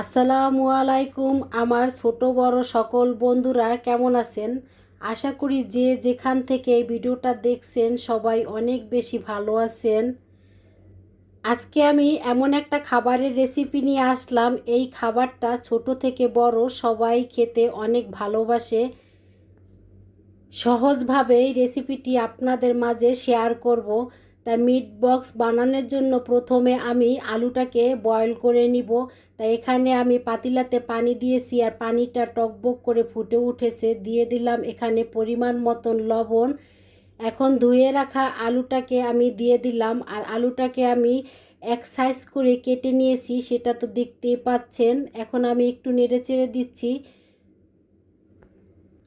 আসসালামু আলাইকুম আমার ছোট বড় সকল বন্ধুরা কেমন আছেন। আশা করি যে যেখান থেকে এই ভিডিওটা দেখছেন সবাই অনেক বেশি ভালো আছেন। আজকে আমি এমন একটা খাবারের রেসিপি নিয়ে আসলাম। এই খাবারটা ছোট থেকে বড় সবাই খেতে অনেক ভালোবাসে। সহজভাবে এই রেসিপিটি আপনাদের মাঝে শেয়ার করব। তাই মিট বক্স বানানোর জন্য প্রথমে আমি আলুটাকে বয়েল করে নিব। তাই এখানে আমি পাতিলাতে পানি দিয়েছি আর পানিটা টকবক করে ফুটে উঠেছে। দিয়ে দিলাম এখানে পরিমাণ মতন লবণ। এখন ধুয়ে রাখা আলুটাকে আমি দিয়ে দিলাম আর আলুটাকে আমি এক সাইজ করে কেটে নিয়েছি, সেটা তো দেখতেই পাচ্ছেন। এখন আমি একটু নেড়েচেড়ে দিচ্ছি।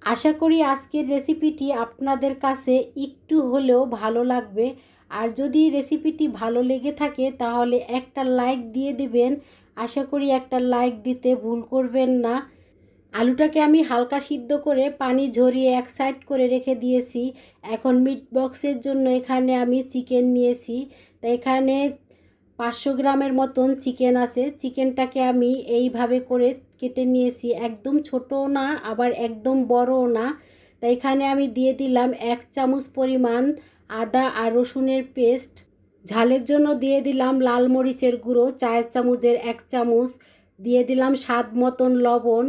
আশা করি আজকের রেসিপিটি আপনাদের কাছে একটু হলেও ভালো লাগবে। আর যদি রেসিপিটি ভালো লেগে থাকে তাহলে একটা লাইক দিয়ে দিবেন। আশা করি একটা লাইক দিতে ভুল করবেন না। আলুটাকে আমি হালকা সিদ্ধ করে পানি ঝরিয়ে এক সাইড করে রেখে দিয়েছি। এখন মিট বক্সের জন্য এখানে আমি চিকেন নিয়েছি। তো এখানে 500 গ্রামের মতন চিকেন আছে। চিকেনটাকে আমি এইভাবে করে কেটে নিয়েছি, একদম ছোটও না আবার একদম বড়ও না। তাই এখানে আমি দিয়ে দিলাম 1 চামচ পরিমাণ আদা আর রসুনের পেস্ট। ঝালের জন্য দিয়ে দিলাম লাল মরিচের গুঁড়ো 4 চামচের 1 চামচ। দিয়ে দিলাম স্বাদ মতন লবণ।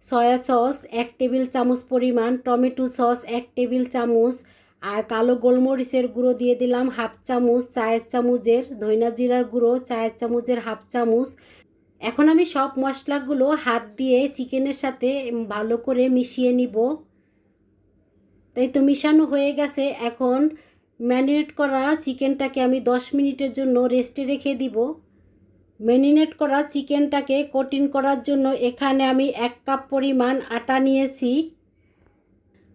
সয়া সস 1 টেবিল চামচ পরিমাণ, টমেটো সস 1 টেবিল চামচ, আর কালো গোলমরিচের গুঁড়ো দিয়ে দিলাম হাফ চামচ, 4 চামচের ধনিয়া জিরার গুঁড়ো 4 চামচের হাফ চামচ। এখন আমি সব মশলাগুলো হাত দিয়ে চিকেনের সাথে ভালো করে মিশিয়ে নিব। তাই তো মিশানো হয়ে গেছে। এখন ম্যারিনেট করা চিকেনটাকে আমি 10 মিনিটের জন্য রেস্টে রেখে দিব। ম্যারিনেট করা চিকেনটাকে কোটিং করার জন্য এখানে আমি 1 কাপ পরিমাণ আটা নিয়েছি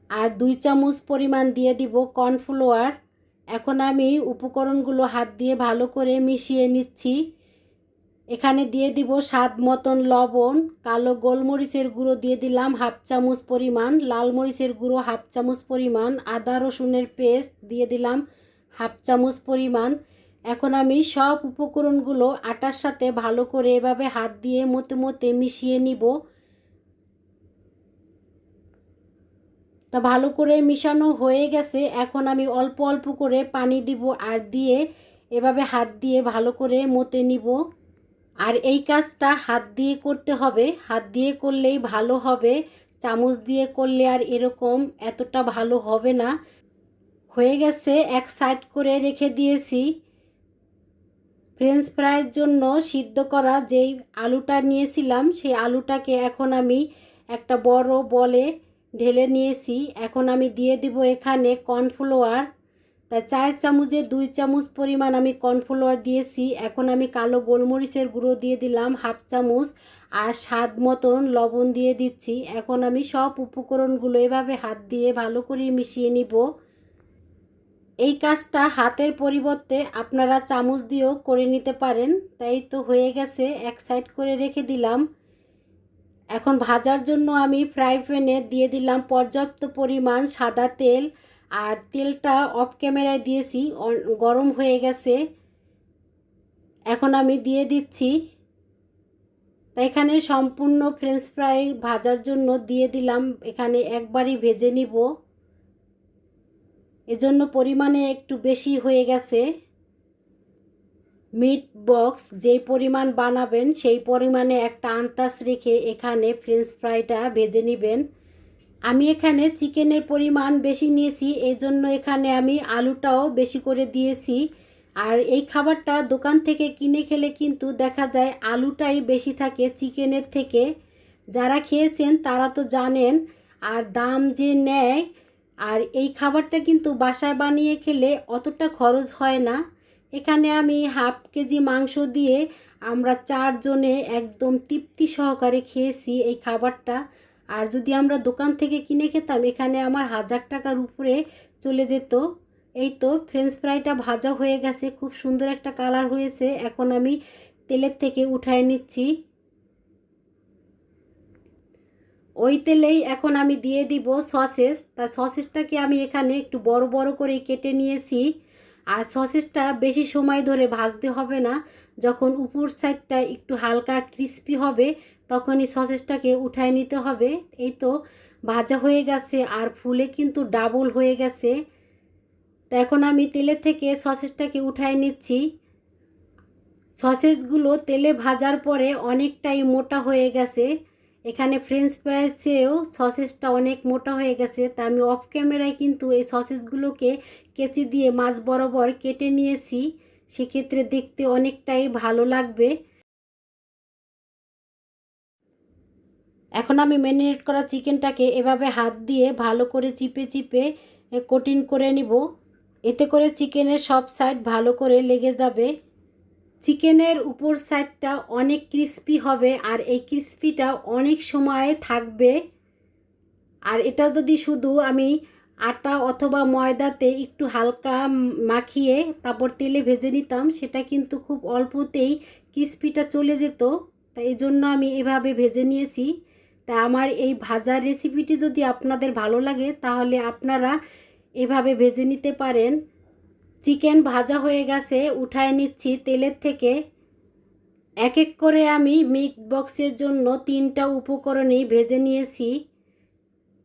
আর 2 চামচ পরিমাণ দিয়ে দিব কর্নফ্লাওয়ার। এখন আমি উপকরণগুলো হাত দিয়ে ভালো করে মিশিয়ে নিচ্ছি। এখানে দিয়ে দিব স্বাদ মতন লবণ, কালো গোলমরিচের গুঁড়ো দিয়ে দিলাম হাফ চামচ পরিমাণ, লাল মরিচের গুঁড়ো হাফ চামচ পরিমাণ, আদা রসুনের পেস্ট দিয়ে দিলাম হাফ চামচ পরিমাণ। এখন আমি সব উপকরণগুলো আটার সাথে ভালো করে এভাবে হাত দিয়ে মতে মতে মিশিয়ে নিব। তা ভালো করে মিশানো হয়ে গেছে। এখন আমি অল্প অল্প করে পানি দিব আর দিয়ে এভাবে হাত দিয়ে ভালো করে মতে নিব। আর এই কাজটা হাত দিয়ে করতে হবে, হাত দিয়ে করলেই ভালো হবে। চামচ দিয়ে করলে আর এরকম এতটা ভালো হবে না। হয়ে গেছে, এক সাইড করে রেখে দিয়েছি। ফ্রেঞ্চ ফ্রাইয়ের জন্য সিদ্ধ করা যেই আলুটা নিয়েছিলাম সেই আলুটাকে এখন আমি একটা বড় বলে ঢেলে নিয়েছি। এখন আমি দিয়ে দিব এখানে কর্নফ্লাওয়ার। তা 4 চামচের 2 চামচ পরিমাণ আমি কর্নফ্লাওয়ার দিয়েছি। এখন আমি কালো গোলমরিচের গুঁড়ো দিয়ে দিলাম হাফ চামচ আর স্বাদ মতন লবণ দিয়ে দিচ্ছি। এখন আমি সব উপকরণগুলো এভাবে হাত দিয়ে ভালো করে মিশিয়ে নিব। এই কাজটা হাতের পরিবর্তে আপনারা চামচ দিয়েও করে নিতে পারেন। তাই তো হয়ে গেছে, এক সাইড করে রেখে দিলাম। এখন ভাজার জন্য আমি ফ্রাই প্যানে দিয়ে দিলাম পর্যাপ্ত পরিমাণ সাদা তেল আর তেলটা অফ ক্যামেরায় দিয়েছি, গরম হয়ে গেছে। এখন আমি দিয়ে দিচ্ছি। তাই এখানে সম্পূর্ণ ফ্রেঞ্চ ফ্রাই ভাজার জন্য দিয়ে দিলাম, এখানে একবারই ভেজে নিব, এজন্য পরিমাণে একটু বেশি হয়ে গেছে। মিট বক্স যেই পরিমাণ বানাবেন সেই পরিমাণে একটা আন্দাজ রেখে এখানে ফ্রেঞ্চ ফ্রাইটা ভেজে নেবেন। আমি এখানে চিকেনের পরিমাণ বেশি নিয়েছি, এই জন্য এখানে আমি আলুটাও বেশি করে দিয়েছি। আর এই খাবারটা দোকান থেকে কিনে খেলে কিন্তু দেখা যায় আলুটাই বেশি থাকে চিকেনের থেকে। যারা খেয়েছেন তারা তো জানেন। আর দাম যে নেয়, আর এই খাবারটা কিন্তু বাসায় বানিয়ে খেলে অতটা খরচ হয় না। এখানে আমি হাফ কেজি মাংস দিয়ে আমরা 4 জনে একদম তৃপ্তি সহকারে খেয়েছি এই খাবারটা। আর যদি আমরা দোকান থেকে কিনে খেতাম এখানে আমার 1000 টাকার উপরে চলে যেত। এই তো ফ্রেঞ্চ ফ্রাইটা ভাজা হয়ে গেছে, খুব সুন্দর একটা কালার হয়েছে। এখন আমি তেলের থেকে উঠায় নিচ্ছি। ওই তেলেই এখন আমি দিয়ে দিব সসেস। তা সসেসটাকে আমি এখানে একটু বড় বড় করে কেটে নিয়েছি। আর সসেসটা বেশি সময় ধরে ভাজতে হবে না, যখন উপর সাইডটা একটু হালকা ক্রিস্পি হবে তখনই সসেসটাকে উঠায় নিতে হবে। এই তো ভাজা হয়ে গেছে আর ফুলে কিন্তু ডাবল হয়ে গেছে। তো এখন আমি তেলের থেকে সসেসটাকে উঠায় নিচ্ছি। সসেসগুলো তেলে ভাজার পরে অনেকটাই মোটা হয়ে গেছে। এখানে ফ্রেঞ্চ ফ্রাইয়ের চেয়েও সসেসটা অনেক মোটা হয়ে গেছে। তা আমি অফ ক্যামেরায় কিন্তু এই সসেসগুলোকে কেচি দিয়ে মাছ বরাবর কেটে নিয়েছি, সেক্ষেত্রে দেখতে অনেকটাই ভালো লাগবে। এখন আমি ম্যারিনেট করা চিকেনটাকে এভাবে হাত দিয়ে ভালো করে চিপে চিপে কোটিং করে নিব। এতে করে চিকেনের সব সাইড ভালো করে লেগে যাবে। চিকেনের উপর সাইডটা অনেক ক্রিস্পি হবে আর এই ক্রিস্পিটা অনেক সময় থাকবে। আর এটা যদি শুধু আমি আটা অথবা ময়দাতে একটু হালকা মাখিয়ে তারপর তেলে ভেজে নিতাম, সেটা কিন্তু খুব অল্পতেই ক্রিস্পিটা চলে যেত। তাই এই জন্য আমি এভাবে ভেজে নিয়েছি। তা আমার এই ভাজার রেসিপিটি যদি আপনাদের ভালো লাগে তাহলে আপনারা এভাবে ভেজে নিতে পারেন। চিকেন ভাজা হয়ে গেছে, উঠায় নিচ্ছি তেলের থেকে। এক এক করে আমি মিট বক্সের জন্য 3টা উপকরণই ভেজে নিয়েছি।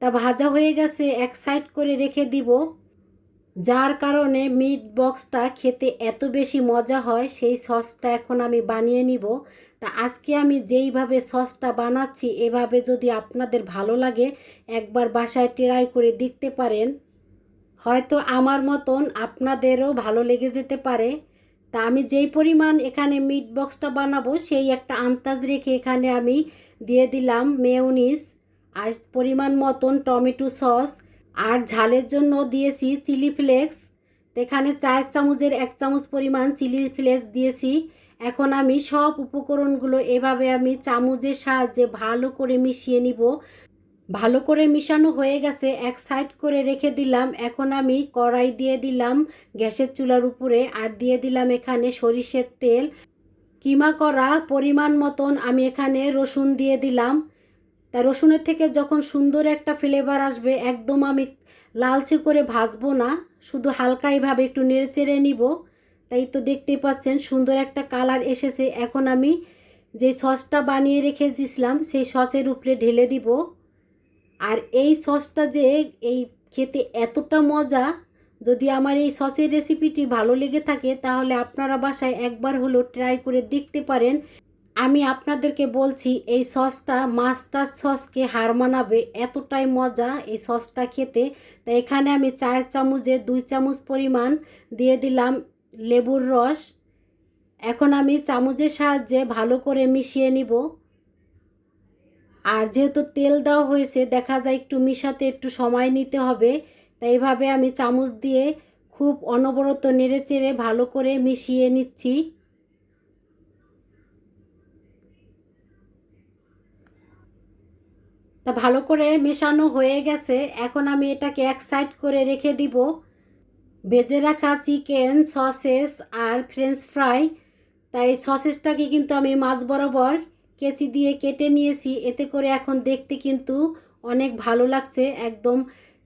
তা ভাজা হয়ে গেছে, এক সাইড করে রেখে দিব। যার কারণে মিট বক্সটা খেতে এত বেশি মজা হয়, সেই সসটা এখন আমি বানিয়ে নিব। তা আজকে আমি যেইভাবে সসটা বানাচ্ছি এভাবে যদি আপনাদের ভালো লাগে একবার বাসায় ট্রাই করে দেখতে পারেন, হয়তো আমার মতন আপনাদেরও ভালো লেগে যেতে পারে। তা আমি যেই পরিমাণ এখানে মিট বক্সটা বানাবো সেই একটা আন্দাজ রেখে এখানে আমি দিয়ে দিলাম মেয়োনিজ আর পরিমাণ মতন টমেটো সস, আর ঝালের জন্য দিয়েছি চিলি ফ্লেক্স। এখানে 4 চামচের 1 চামচ পরিমাণ চিলি ফ্লেক্স দিয়েছি। এখন আমি সব উপকরণগুলো এভাবে আমি চামচের সাহায্যে ভালো করে মিশিয়ে নিব। ভালো করে মিশানো হয়ে গেছে, এক সাইড করে রেখে দিলাম। এখন আমি কড়াই দিয়ে দিলাম গ্যাসের চুলার উপরে আর দিয়ে দিলাম এখানে সরিষার তেল। কিমা করা পরিমাণ মতন আমি এখানে রসুন দিয়ে দিলাম। তা রসুনের থেকে যখন সুন্দর একটা ফ্লেভার আসবে, একদম আমি লালচে করে ভাজবো না, শুধু হালকা এইভাবে একটু নেড়ে চেড়ে নিব। তাই তো দেখতেই পাচ্ছেন সুন্দর একটা কালার এসেছে। এখন আমি যে সসটা বানিয়ে রেখে দিয়েছিলাম সেই সসের উপরে ঢেলে দিব। আর এই সসটা যে এই খেতে এতটা মজা, যদি আমার এই সসের রেসিপিটি ভালো লেগে থাকে তাহলে আপনারা বাসায় একবার হলেও ট্রাই করে দেখতে পারেন। আমি আপনাদেরকে বলছি এই সসটা মাস্টার সসকে হার মানাবে, এতটাই মজা এই সসটা খেতে। তাই এখানে আমি 4 চামচে 2 চামচ পরিমাণ দিয়ে দিলাম লেবুর রস। এখন আমি চামচের সাহায্যে ভালো করে মিশিয়ে নিব। আর যেহেতু তেল দেওয়া হয়েছে দেখা যায় একটু মিশাতে একটু সময় নিতে হবে। তাই এইভাবে আমি চামচ দিয়ে খুব অনবরত নেড়েচেড়ে ভালো করে মিশিয়ে নিচ্ছি। তা ভালো করে মেশানো হয়ে গেছে, এখন আমি এটাকে এক সাইড করে রেখে দিব। ভেজে রাখা চিকেন সসেস আর ফ্রেঞ্চ ফ্রাই, তাই সসেসটাকে কিন্তু আমি মাছ বরাবর কেচি দিয়ে কেটে নিয়েছি। এতে করে এখন দেখতে কিন্তু অনেক ভালো লাগছে, একদম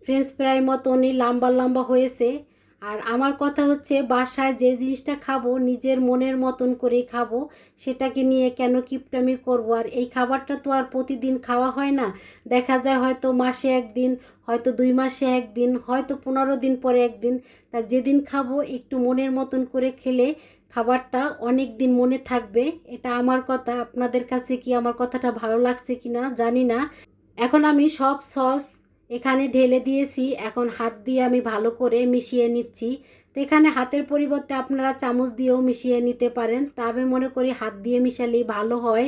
ফ্রেঞ্চ ফ্রাই মতনই লম্বা লম্বা হয়েছে। আর আমার কথা হচ্ছে বাসায় যে জিনিসটা খাবো নিজের মনের মতন করেই খাবো, সেটাকে নিয়ে কেন কিপটামি করবো। আর এই খাবারটা তো আর প্রতিদিন খাওয়া হয় না, দেখা যায় হয়তো মাসে একদিন, হয়তো 2 মাসে একদিন, হয়তো 15 দিন পরে একদিন। তা যেদিন খাবো একটু মনের মতন করে খেলে খাবারটা অনেক দিন মনে থাকবে। এটা আমার কথা, আপনাদের কাছে কি আমার কথাটা ভালো লাগছে কি না জানি না। এখন আমি সব সস এখানে ঢেলে দিয়েছি, এখন হাত দিয়ে আমি ভালো করে মিশিয়ে নিচ্ছি। তো এখানে হাতের পরিবর্তে আপনারা চামচ দিয়েও মিশিয়ে নিতে পারেন, তা আমি মনে করি হাত দিয়ে মিশালেই ভালো হয়।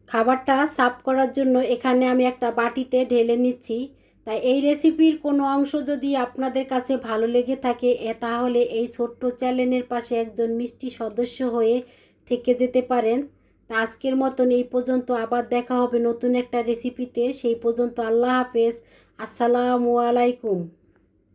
খাবারটা সার্ভ করার জন্য এখানে আমি একটা বাটিতে ঢেলে নিচ্ছি। তাই এই রেসিপির কোনো অংশ যদি আপনাদের কাছে ভালো লেগে থাকে তাহলে এই ছোট্ট চ্যানেলের পাশে একজন মিষ্টি সদস্য হয়ে থেকে যেতে পারেন। তা আজকের মতন এই পর্যন্ত, আবার দেখা হবে নতুন একটা রেসিপিতে। সেই পর্যন্ত আল্লাহ হাফেজ, আসসালামু আলাইকুম।